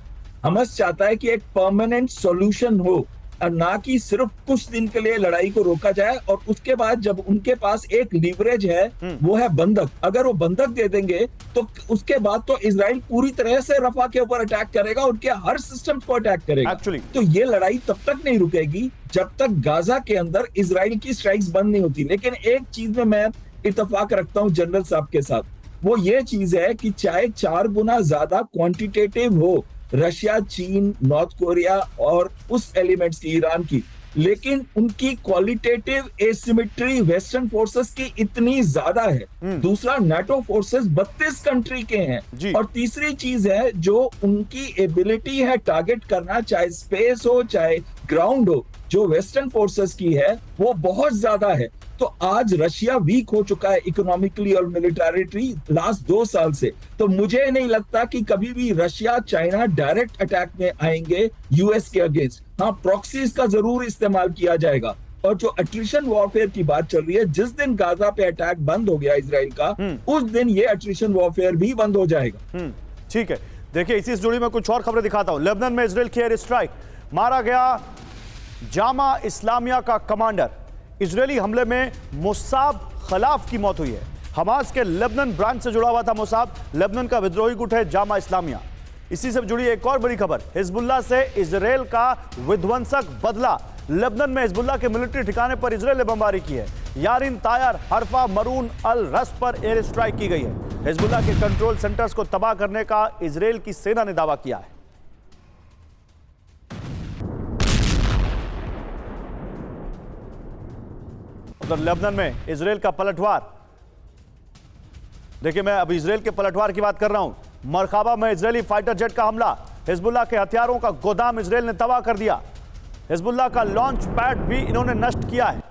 हमस चाहता है कि एक परमानेंट सॉल्यूशन हो, और ना कि सिर्फ कुछ दिन के लिए लड़ाई को रोका जाए, और उसके बाद जब उनके पास एक लीवरेज है वो है बंधक। अगर वो बंधक दे देंगे तो उसके बाद तो इजराइल पूरी तरह से रफा के ऊपर अटैक करेगा, उनके हर सिस्टम को अटैक करेगा। तो ये लड़ाई तब तक नहीं रुकेगी जब तक गाजा के अंदर इजराइल की स्ट्राइक्स बंद नहीं होती। लेकिन एक चीज में मैं इत्तेफाक रखता हूं जनरल साहब के साथ, वो ये चीज है कि चाहे 4 गुना ज्यादा क्वांटिटेटिव हो रशिया, चीन, नॉर्थ कोरिया और उस एलिमेंट्स की, ईरान की, लेकिन उनकी क्वालिटेटिव एसिमेट्री वेस्टर्न फोर्सेस की इतनी ज्यादा है। दूसरा, नाटो फोर्सेस 32 कंट्री के हैं, और तीसरी चीज है जो उनकी एबिलिटी है टारगेट करना, चाहे स्पेस हो चाहे ग्राउंड हो, जो वेस्टर्न फोर्सेस की है वो बहुत ज्यादा है। तो आज रशिया वीक हो चुका है इकोनॉमिकली और मिलिटरिटी लास्ट 2 साल से। तो मुझे नहीं लगता कि कभी भी रशिया, चाइना डायरेक्ट अटैक में आएंगे यूएस के अगेंस्ट। हाँ, प्रॉक्सीज का जरूर इस्तेमाल किया जाएगा। और जो अट्रिशन वॉरफेयर की बात चल रही है, जिस दिन गाजा पे अटैक बंद हो गया इजराइल का, उस दिन ये अट्रिशन वॉरफेयर भी बंद हो जाएगा। ठीक है, देखिए इसी जुड़ी में कुछ और खबरें दिखाता हूं। लेबनान में इजराइल की एयर स्ट्राइक, मारा गया जामा इस्लामिया का कमांडर। इजरायली हमले में मुसाब खलाफ की मौत हुई है। हमास के लेबनान ब्रांच से जुड़ा हुआ था मुसाब। लेबनान का विद्रोही गुट है जामा इस्लामिया। इसी से जुड़ी एक और बड़ी खबर, हिजबुल्लाह से इजराइल का विध्वंसक बदला। लेबनान में हिजबुल्लाह के मिलिट्री ठिकाने पर इजराइल ने बमबारी की है। यारिन, तायर, हरफा, मरून अल रस पर एयर स्ट्राइक की गई है। हिजबुल्लाह के कंट्रोल सेंटर्स को तबाह करने का इजराइल की सेना ने दावा किया है। उधर लेबनान में इजराइल का पलटवार, देखिए मैं अब इजराइल के पलटवार की बात कर रहा हूं। मरकाबा में इजरायली फाइटर जेट का हमला, हिजबुल्लाह के हथियारों का गोदाम इजराइल ने तबाह कर दिया। हिजबुल्लाह का लॉन्च पैड भी इन्होंने नष्ट किया है।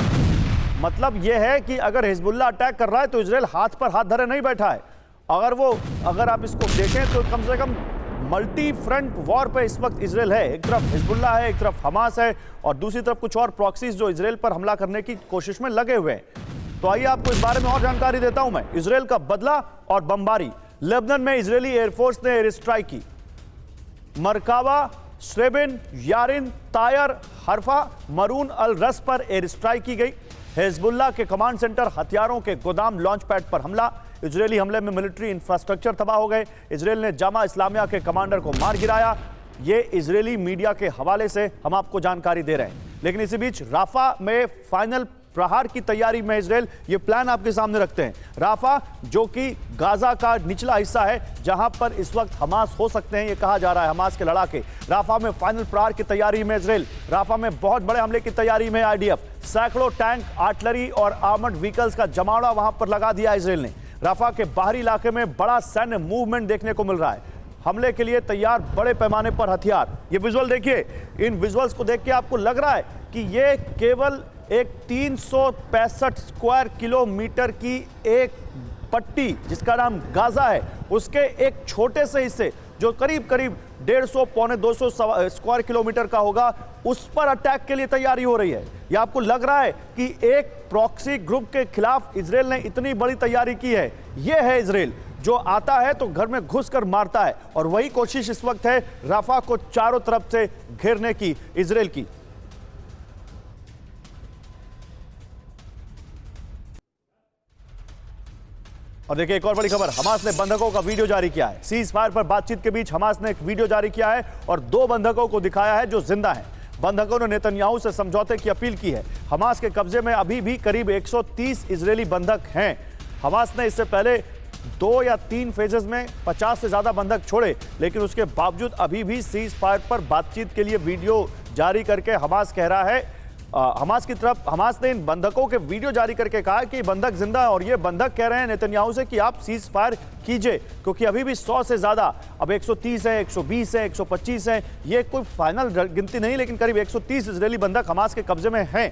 मतलब यह है कि अगर हिजबुल्लाह अटैक कर रहा है तो इजराइल हाथ पर हाथ धरे नहीं बैठा है। अगर आप इसको देखें तो कम से कम मल्टी फ्रंट वॉर पे इस वक्त इजराइल है। एक तरफ हिजबुल्लाह है, एक तरफ हमास है, और दूसरी तरफ कुछ और प्रॉक्सीज जो इजराइल पर हमला करने की कोशिश में लगे हुए हैं। तो आइए आपको इस बारे में और जानकारी देता हूं मैं। इजराइल का बदला और बमबारी। लेबनान में इजरायली एयरफोर्स ने एयर स्ट्राइक की। मरकाबा, स्रेबिन, यारिन, तायर, हरफा, मरून अल रस पर एयर स्ट्राइक की गई। हिजबुल्लाह के कमांड सेंटर, हथियारों के गोदाम, लॉन्च पैड पर हमला। इजरायली हमले में मिलिट्री इंफ्रास्ट्रक्चर तबाह हो गए। इजराइल ने जामा इस्लामिया के कमांडर को मार गिराया। ये इजरायली मीडिया के हवाले से हम आपको जानकारी दे रहे हैं। लेकिन इसी बीच राफा में फाइनल प्रहार की तैयारी में इजराइल ये प्लान आपके सामने रखते हैं। राफा जो कि गाजा का निचला हिस्सा है जहां पर इस वक्त हमास हो सकते हैं, ये कहा जा रहा है, हमास के लड़ाके। राफा में फाइनल प्रहार की तैयारी में इजराइल, राफा में बहुत बड़े हमले की तैयारी में आईडीएफ, सैकड़ों टैंक, आर्टिलरी और आर्मर्ड व्हीकल्स का जमावड़ा वहां पर लगा दिया इजराइल ने। राफा के बाहरी इलाके में बड़ा सैन्य मूवमेंट देखने को मिल रहा है, हमले के लिए तैयार बड़े पैमाने पर हथियार। ये विजुअल देखिए, इन विजुअल्स को देख के आपको लग रहा है कि ये केवल एक 365 स्क्वायर किलोमीटर की एक पट्टी जिसका नाम गाजा है, उसके एक छोटे से हिस्से जो करीब करीब 150 पौने 200 स्क्वायर किलोमीटर का होगा, उस पर अटैक के लिए तैयारी हो रही है। यह आपको लग रहा है कि एक प्रॉक्सी ग्रुप के खिलाफ इजराइल ने इतनी बड़ी तैयारी की है। यह है इजराइल जो आता है तो घर में घुसकर मारता है, और वही कोशिश इस वक्त है राफा को चारों तरफ से घेरने की इजराइल की। और देखिए एक और बड़ी खबर, हमास ने बंधकों का वीडियो जारी किया है। सीज फायर पर बातचीत के बीच हमास ने एक वीडियो जारी किया है और 2 बंधकों को दिखाया है जो जिंदा हैं। बंधकों ने नेतन्याहू से समझौते की अपील की है। हमास के कब्जे में अभी भी करीब 130 इजरायली बंधक हैं। हमास ने इससे पहले 2 या 3 फेजेस में 50 से ज्यादा बंधक छोड़े, लेकिन उसके बावजूद अभी भी सीज फायर पर बातचीत के लिए वीडियो जारी करके हमास कह रहा है, हमास की तरफ हमास ने इन बंधकों के वीडियो जारी करके कहा कि बंधक जिंदा है, और ये बंधक कह रहे हैं नेतन्याहू से कि आप सीज फायर कीजिए, क्योंकि अभी भी 100 से ज्यादा, अब 130 है, 120 है, 125 है, ये कोई फाइनल गिनती नहीं, लेकिन करीब 130 इजरायली बंधक हमास के कब्जे में हैं।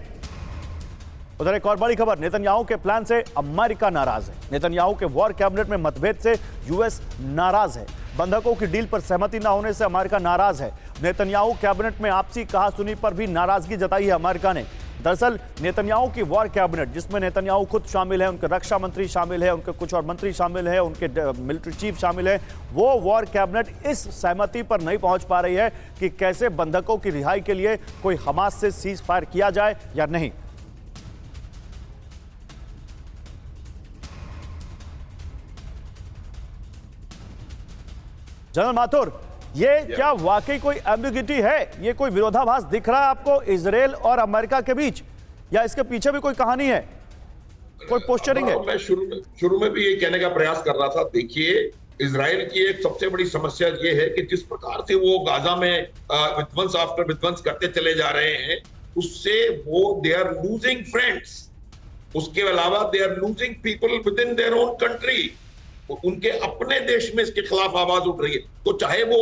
उधर एक और बड़ी खबर, नेतन्याहू के प्लान से अमेरिका नाराज है। नेतन्याहू के वॉर कैबिनेट में मतभेद से यूएस नाराज है। बंधकों की डील पर सहमति न होने से अमेरिका नाराज है। नेतन्याहू कैबिनेट में आपसी कहासुनी पर भी नाराजगी जताई है अमेरिका ने। दरअसल नेतन्याहू की वॉर कैबिनेट, जिसमें नेतन्याहू खुद शामिल है, उनके रक्षा मंत्री शामिल है, उनके कुछ और मंत्री शामिल है, उनके मिलिट्री चीफ शामिल है, वो वॉर कैबिनेट इस सहमति पर नहीं पहुंच पा रही है कि कैसे बंधकों की रिहाई के लिए कोई हमास से सीज फायर किया जाए या नहीं। जनरल माथुर, ये क्या वाकई कोई एम्बिग्यूटी है? ये कोई विरोधाभास दिख रहा है आपको इजराइल और अमेरिका के बीच, या इसके पीछे भी कोई कहानी है, कोई पोस्चरिंग है? मैं शुरू में भी ये कहने का प्रयास कर रहा था। देखिए, इजराइल की एक सबसे बड़ी समस्या ये है कि जिस प्रकार से वो गाजा में विध्वंस आफ्टर विध्वंस करते चले जा रहे हैं, उससे वो दे आर लूजिंग फ्रेंड्स। उसके अलावा they are losing people within their own country. उनके अपने देश में इसके खिलाफ आवाज उठ रही है। तो चाहे वो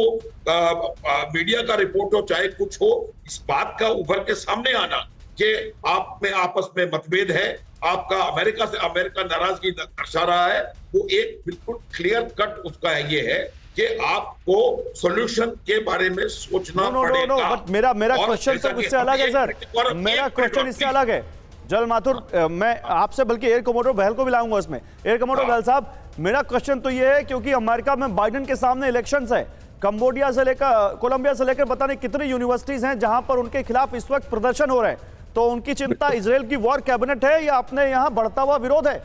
मीडिया का रिपोर्ट हो, चाहे कुछ हो, इस बात का उभर के सामने आना कि आप में आपस में मतभेद है, आपका अमेरिका नाराजगी दर्शा रहा है, वो एक बिल्कुल क्लियर कट उसका ये है कि आपको सॉल्यूशन के बारे में सोचना पड़ेगा। बट मेरा क्वेश्चन तो उससे अलग है सर, मेरा क्वेश्चन इससे अलग है। जनरल माथुर, मैं आपसे बल्कि एयर कमोडोर बहल को भी लाऊंगा उसमें। एयर कमोडोर बहल साहब, मेरा क्वेश्चन तो ये है, क्योंकि अमेरिका में बाइडेन के सामने इलेक्शंस है, कंबोडिया से लेकर कोलंबिया से लेकर पता नहीं कितनी यूनिवर्सिटीज हैं जहां पर उनके खिलाफ इस वक्त प्रदर्शन हो रहे हैं, तो उनकी चिंता इजराइल की वॉर कैबिनेट है या अपने यहां बढ़ता हुआ विरोध है?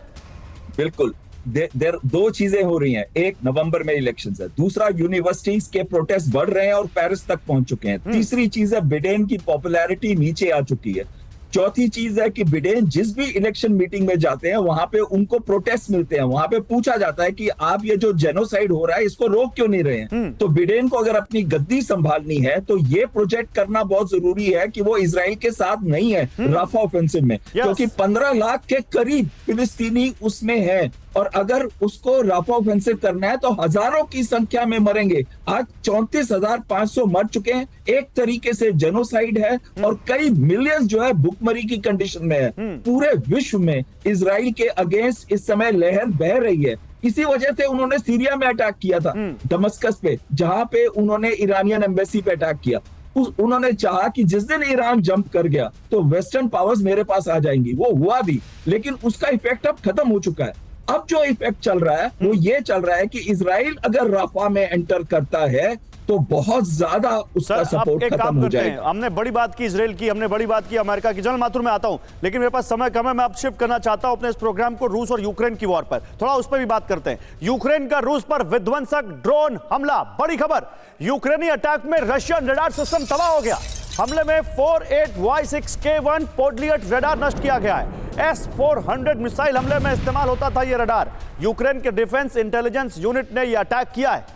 बिल्कुल, देर 2 चीजें हो रही हैं। एक, नवंबर में इलेक्शंस है, दूसरा यूनिवर्सिटीज के प्रोटेस्ट बढ़ रहे हैं और पेरिस तक पहुंच चुके हैं, तीसरी चीज है बिडेन की पॉपुलैरिटी नीचे आ चुकी है, चौथी चीज है कि बिडेन जिस भी इलेक्शन मीटिंग में जाते हैं वहां पे उनको प्रोटेस्ट मिलते हैं, वहां पे पूछा जाता है कि आप ये जो जेनोसाइड हो रहा है इसको रोक क्यों नहीं रहे हैं। तो बिडेन को अगर अपनी गद्दी संभालनी है तो ये प्रोजेक्ट करना बहुत जरूरी है कि वो इजराइल के साथ नहीं है राफा ऑफेंसिव में, क्योंकि 15 लाख के करीब फिलिस्तीनी उसमें है, और अगर उसको राफा ऑफेंसिव करना है तो हजारों की संख्या में मरेंगे। आज 34,500 मर चुके हैं, एक तरीके से जेनोसाइड है, और कई मिलियंस जो है भुखमरी की कंडीशन में है। पूरे विश्व में इजराइल के अगेंस्ट इस समय लहर बह रही है। इसी वजह से उन्होंने सीरिया में अटैक किया था, दमस्कस पे, जहां पे उन्होंने ईरानियन एम्बेसी पे अटैक किया। उन्होंने चाहा कि जिस दिन ईरान जंप कर गया तो वेस्टर्न पावर्स मेरे पास आ जाएंगी, वो हुआ भी, लेकिन उसका इफेक्ट अब खत्म हो चुका है। अब जो इफेक्ट चल रहा है वो ये चल रहा है कि इजराइल अगर राफा में एंटर करता है तो बहुत ज्यादा उसका सपोर्ट खत्म हो जाएगा। हमने बड़ी बात की इजराइल की, हमने बड़ी बात की अमेरिका की। जनरल माथुर में आता हूं, लेकिन मेरे पास समय कम है, मैं अब शिफ्ट करना चाहता हूं अपने इस प्रोग्राम को रूस और यूक्रेन की वॉर पर, थोड़ा उस पर भी बात करते हैं। यूक्रेन का रूस पर विध्वंसक ड्रोन हमला, बड़ी खबर, यूक्रेनी अटैक में रशियन रडार सिस्टम तबाह हो गया। हमले में 48Y6K1 पोडलियट रडार नष्ट किया गया है। S-400 मिसाइल हमले में इस्तेमाल होता था यह रडार। यूक्रेन के डिफेंस इंटेलिजेंस यूनिट ने यह अटैक किया है।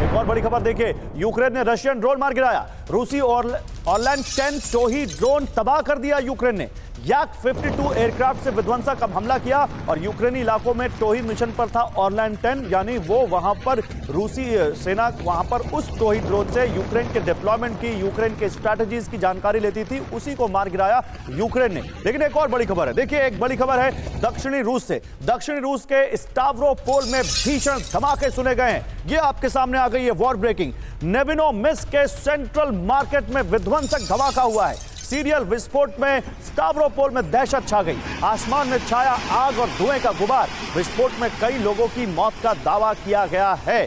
एक और बड़ी खबर देखिए, यूक्रेन ने रशियन ड्रोन मार गिराया। रूसी ऑरलैंड 10 टोही ड्रोन तबाह कर दिया यूक्रेन ने। याक 52 एयरक्राफ्ट से विध्वंसक हमला किया और यूक्रेनी इलाकों में टोही मिशन पर था ऑरलैंड 10, यानी वो वहां पर रूसी सेना वहां पर उस टोही ड्रोन से यूक्रेन के डिप्लॉयमेंट की, यूक्रेन के स्ट्रैटेजीज की जानकारी लेती थी, उसी को मार गिराया यूक्रेन ने। लेकिन एक और बड़ी खबर है, देखिए एक बड़ी खबर है दक्षिणी रूस से। दक्षिणी रूस के स्टावरोपोल में भीषण धमाके सुने गए हैं। ये आपके सामने आ गई है वॉर ब्रेकिंग। नेविनोमिस्क के सेंट्रल मार्केट में विध्वंसक धमाका हुआ है। सीरियल विस्फोट में स्टावरोपोल में दहशत छा गई। आसमान में छाया आग और धुएं का गुबार। विस्फोट में कई लोगों की मौत का दावा किया गया है।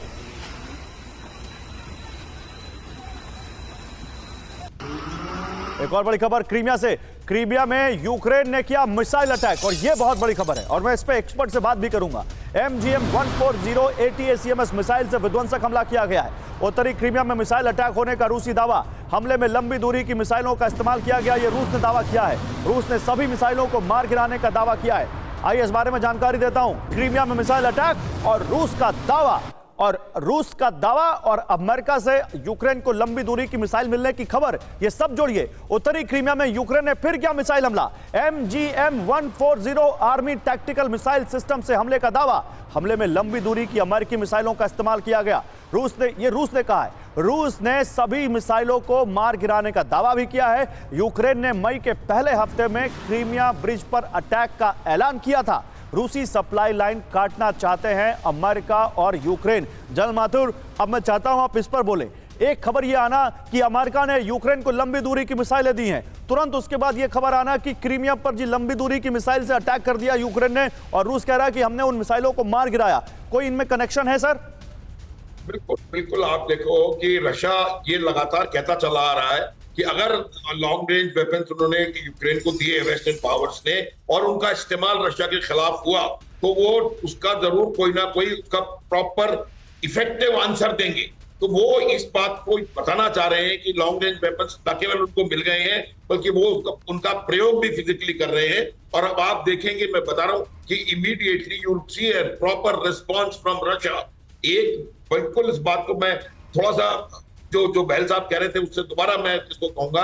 एक और बड़ी खबर क्रीमिया से। क्रीमिया में यूक्रेन ने किया मिसाइल अटैक और यह बहुत बड़ी खबर है और मैं इस पे एक्सपर्ट से बात भी करूंगा। MGM-140 ATACMS मिसाइल से विध्वंसक हमला किया गया है। उत्तरी क्रीमिया में मिसाइल अटैक होने का रूसी दावा। हमले में लंबी दूरी की मिसाइलों का इस्तेमाल किया गया, यह रूस ने दावा किया है। रूस ने सभी मिसाइलों को मार गिराने का दावा किया है। आइए इस बारे में जानकारी देता हूं। क्रीमिया में मिसाइल अटैक और रूस का दावा और अमेरिका से यूक्रेन को लंबी दूरी की मिसाइल मिलने की खबर, ये सब जोड़िए। उत्तरी क्रीमिया में यूक्रेन ने फिर किया मिसाइल हमला। MGM-140 army tactical missile system से हमले का दावा। हमले में लंबी दूरी की अमेरिकी मिसाइलों का इस्तेमाल किया गया। रूस ने कहा है। रूस ने सभी मिसाइलों को मार गिराने का दावा भी किया है। यूक्रेन ने मई के पहले हफ्ते में क्रीमिया ब्रिज पर अटैक का ऐलान किया था। रूसी सप्लाई लाइन काटना चाहते हैं अमेरिका और यूक्रेन। जनरल माथुर, अब मैं चाहता हूं आप इस पर बोले। एक खबर यह आना कि अमेरिका ने यूक्रेन को लंबी दूरी की मिसाइलें दी हैं, तुरंत उसके बाद यह खबर आना कि क्रीमिया पर जी लंबी दूरी की मिसाइल से अटैक कर दिया यूक्रेन ने और रूस कह रहा है कि हमने उन मिसाइलों को मार गिराया। कोई इनमें कनेक्शन है सर? बिल्कुल बिल्कुल। आप देखो कि रशिया ये लगातार कहता चला आ रहा है कि अगर लॉन्ग रेंज वेपन्स उन्होंने यूक्रेन को दिए वेस्टर्न पावर्स ने और उनका इस्तेमाल रशिया के खिलाफ हुआ तो वो उसका जरूर कोई ना कोई उसका प्रॉपर इफेक्टिव आंसर देंगे। तो वो इस बात को बताना चाह रहे हैं कि लॉन्ग रेंज वेपन्स न केवल उनको मिल गए हैं बल्कि वो उनका प्रयोग भी फिजिकली कर रहे हैं। और अब आप देखेंगे, मैं बता रहा हूं कि immediately you will see a proper response from Russia. एक बिल्कुल इस बात को मैं थोड़ा सा जो बहल साहब कह रहे थे उससे दोबारा मैं इसको कहूंगा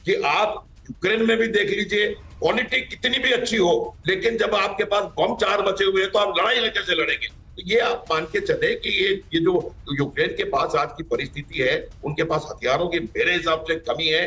कि आप यूक्रेन में भी देख लीजिए, क्वालिटी कितनी भी अच्छी हो, लेकिन जब आपके पास बम 4 बचे हुए हैं तो आप लड़ाई कैसे लड़ेंगे? तो ये आप मान के चले कि ये जो यूक्रेन के पास आज की परिस्थिति है, उनके पास हथियारों की मेरे हिसाब से कमी है,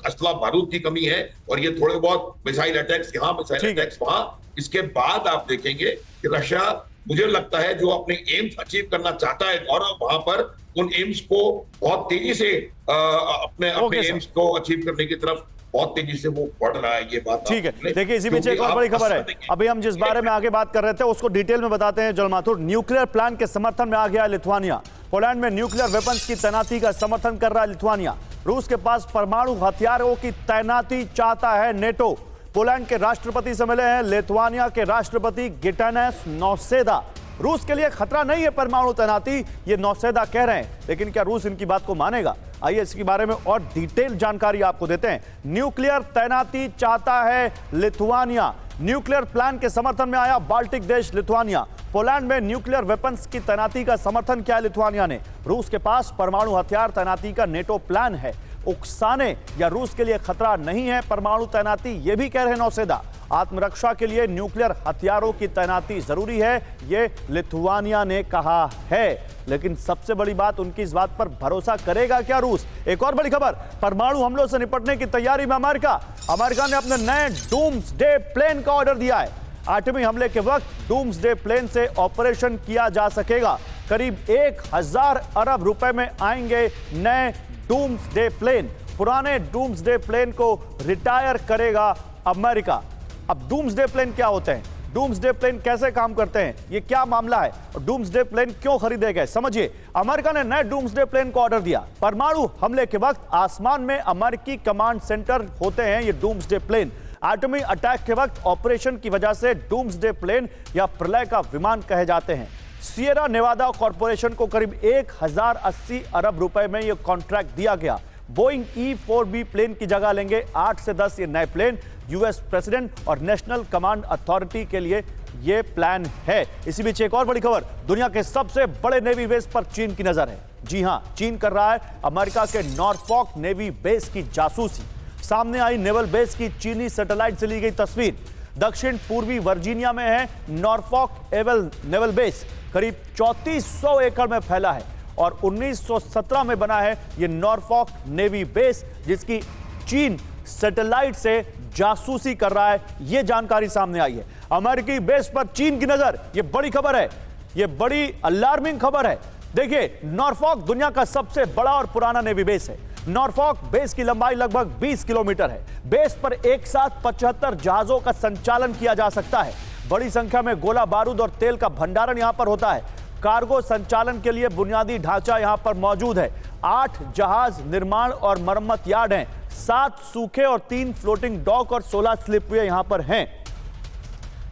असला बारूद की कमी है और ये थोड़े बहुत मिसाइल अटैक्स यहाँ, मिसाइल अटैक्स वहां। इसके बाद आप देखेंगे कि रशिया, मुझे लगता है, जो अपने एम्स अचीव करना चाहता है गौरव, वहां पर उन एम्स को बहुत तेजी से अपने एम्स को अचीव करने की तरफ बहुत तेजी से वो बढ़ रहा है। ये बात ठीक है। देखिए इसी बीच एक और बड़ी खबर है। अभी हम जिस बारे में आगे बात कर रहे थे उसको डिटेल में बताते हैं। जनरल माथुर, न्यूक्लियर प्लान के समर्थन में आ गया लिथुआनिया। पोलैंड में न्यूक्लियर वेपन्स की तैनाती का समर्थन कर रहा है लिथुआनिया। रूस के पास परमाणु हथियारों की तैनाती चाहता है नेटो। पोलैंड के राष्ट्रपति से मिले हैं लिथुआनिया के राष्ट्रपति गिटानस नौसेदा। रूस के लिए खतरा नहीं है परमाणु तैनाती, ये नौसेदा कह रहे हैं, लेकिन क्या रूस इनकी बात को मानेगा? आइए इसके बारे में और डिटेल जानकारी आपको देते हैं। न्यूक्लियर तैनाती चाहता है लिथुआनिया। न्यूक्लियर प्लान के समर्थन में आया बाल्टिक देश लिथुआनिया। पोलैंड में न्यूक्लियर वेपन्स की तैनाती का समर्थन किया लिथुआनिया ने। रूस के पास परमाणु हथियार तैनाती का नेटो प्लान है। उकसाने या रूस के लिए खतरा नहीं है परमाणु तैनाती, ये भी कह रहे हैं नौसेदा। आत्मरक्षा के लिए न्यूक्लियर हथियारों की तैनाती जरूरी है, ये लिथुआनिया ने कहा है। लेकिन सबसे बड़ी बात, उनकी इस बात पर भरोसा करेगा क्या रूस? एक और बड़ी खबर, परमाणु हमलों से निपटने की तैयारी में अमेरिका। अमेरिका ने अपने नए डूम्सडे प्लेन का ऑर्डर दिया है। एटमी हमले के वक्त डूम्सडे प्लेन से ऑपरेशन किया जा सकेगा। करीब 1000 अरब रुपए में आएंगे नए डूम्सडे प्लेन। पुराने डूम्सडे प्लेन को रिटायर करेगा अमेरिका। अब डूम्सडे प्लेन क्या होते हैं, डूम्सडे प्लेन कैसे काम करते हैं, ये क्या मामला है और डूम्सडे प्लेन क्यों खरीदे गए, समझिए। अमेरिका ने नए डूम्सडे प्लेन को ऑर्डर दिया। परमाणु हमले के वक्त आसमान में अमेरिकी कमांड सेंटर होते हैं ये डूम्सडे प्लेन। एटमी अटैक के वक्त ऑपरेशन की वजह से डूम्सडे प्लेन या प्रलय का विमान कहे जाते हैं। सियरा नेवादा कॉर्पोरेशन को करीब 1080 अरब रुपए में यह कॉन्ट्रैक्ट दिया गया। बोइंग E-4B प्लेन की जगह लेंगे 8 से 10 ये नए प्लेन। यूएस प्रेसिडेंट और नेशनल कमांड अथॉरिटी के लिए ये प्लान है। इसी बीच एक और बड़ी खबर, दुनिया के सबसे बड़े नेवी बेस पर चीन की नजर है। जी हां, चीन कर रहा है अमेरिका के नॉरफॉक नेवी बेस की जासूसी। सामने आई नेवल बेस की चीनी सैटेलाइट से ली गई तस्वीर। दक्षिण पूर्वी वर्जीनिया में है नॉरफॉक नेवल बेस, करीब 3400 एकड़ में फैला है और 1917 में बना है यह नॉरफॉक नेवी बेस, जिसकी चीन सैटेलाइट से जासूसी कर रहा है। यह जानकारी सामने आई है। अमेरिकी बेस पर चीन की नजर, यह बड़ी खबर है, यह बड़ी अलार्मिंग खबर है। देखिए, नॉरफॉक दुनिया का सबसे बड़ा और पुराना नेवी बेस है। नॉरफॉक बेस की लंबाई लगभग 20 किलोमीटर है। बेस पर एक साथ 75 जहाजों का संचालन किया जा सकता है। बड़ी संख्या में गोला बारूद और तेल का भंडारण यहां पर होता है। कार्गो संचालन के लिए बुनियादी ढांचा यहां पर मौजूद है। 8 जहाज निर्माण और मरम्मत यार्ड हैं, 7 सूखे और 3 फ्लोटिंग डॉक और 16 स्लिपवे यहां पर हैं।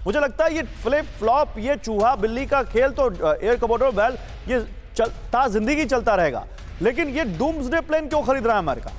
मुझे लगता है ये फ्लिप फ्लॉप, ये चूहा बिल्ली का खेल तो एयर कमोडोर बेल ये जिंदगी चलता रहेगा, लेकिन ये डूम्सडे प्लेन क्यों खरीद रहा है अमेरिका?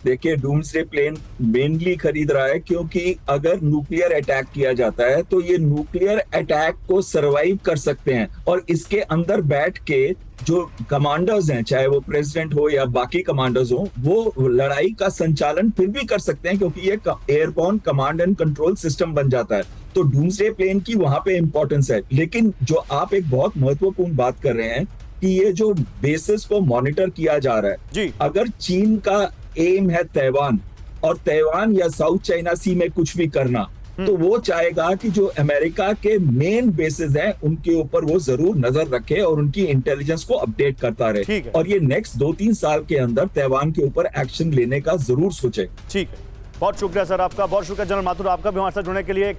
देखिए, डूम्सडे प्लेन मेनली खरीद रहा है क्योंकि अगर न्यूक्लियर अटैक किया जाता है तो ये न्यूक्लियर अटैक को सरवाइव कर सकते हैं और इसके अंदर बैठ के जो कमांडर्स हैं, चाहे वो प्रेसिडेंट हो या बाकी कमांडर्स हो, वो लड़ाई का संचालन फिर भी कर सकते हैं क्योंकि ये airborne command and control system बन जाता है। तो डूम्सडे प्लेन की वहां पे इंपॉर्टेंस है। लेकिन जो आप एक बहुत महत्वपूर्ण बात कर रहे हैं कि ये जो बेसिस को मॉनिटर किया जा रहा है जी, अगर चीन का एम है ताइवान और ताइवान या साउथ चाइना सी में कुछ भी करना, तो वो चाहेगा कि जो अमेरिका के मेन बेसिस हैं उनके ऊपर वो जरूर नजर रखे और उनकी इंटेलिजेंस को अपडेट करता रहे और ये नेक्स्ट 2-3 साल के अंदर ताइवान के ऊपर एक्शन लेने का जरूर सोचे। ठीक है, बहुत शुक्रिया सर आपका, बहुत शुक्रिया जनरल माथुर आपका भी हमारे साथ जुड़ने के लिए।